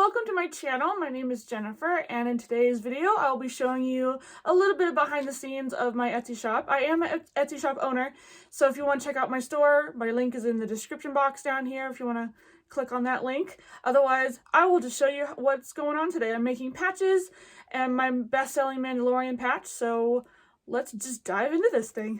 welcome to my channel. My name is Jennifer, and in today's video I'll be showing you a little bit behind the scenes of my Etsy shop. I am an Etsy shop owner, so if you want to check out my store, my link is in the description box down here if you want to click on that link. Otherwise, I will just show you what's going on today. I'm making patches and my best-selling Mandalorian patch, so let's just dive into this thing.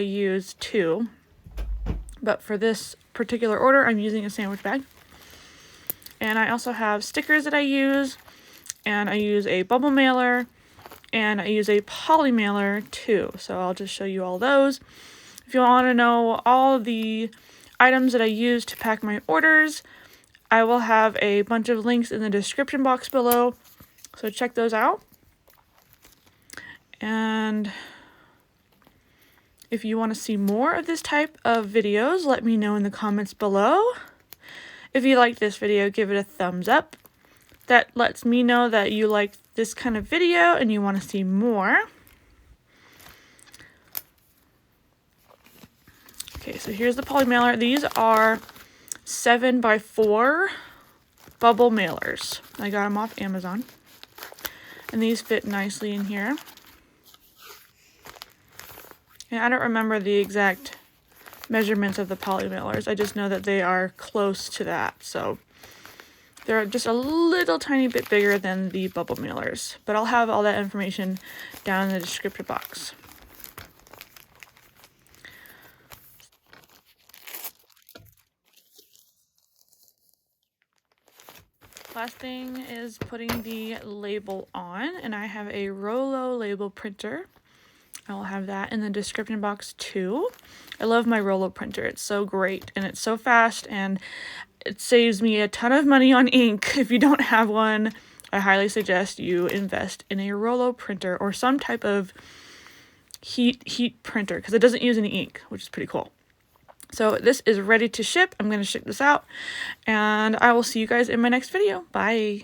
use too. But for this particular order, I'm using a sandwich bag. And I also have stickers that I use, and I use a bubble mailer, and I use a poly mailer too. So I'll just show you all those. If you want to know all the items that I use to pack my orders, I will have a bunch of links in the description box below. So check those out. And if you want to see more of this type of videos, let me know in the comments below. If you liked this video, give it a thumbs up. That lets me know that you like this kind of video and you want to see more. Okay, so here's the poly mailer. These are 7x4 bubble mailers. I got them off Amazon. And these fit nicely in here. And I don't remember the exact measurements of the poly mailers. I just know that they are close to that. So they're just a little tiny bit bigger than the bubble mailers. But I'll have all that information down in the description box. Last thing is putting the label on, and I have a Rollo label printer. I will have that in the description box too. I love my Rollo printer. It's so great and it's so fast, and it saves me a ton of money on ink. If you don't have one, I highly suggest you invest in a Rollo printer or some type of heat printer, because it doesn't use any ink, which is pretty cool. So this is ready to ship. I'm going to ship this out, and I will see you guys in my next video. Bye.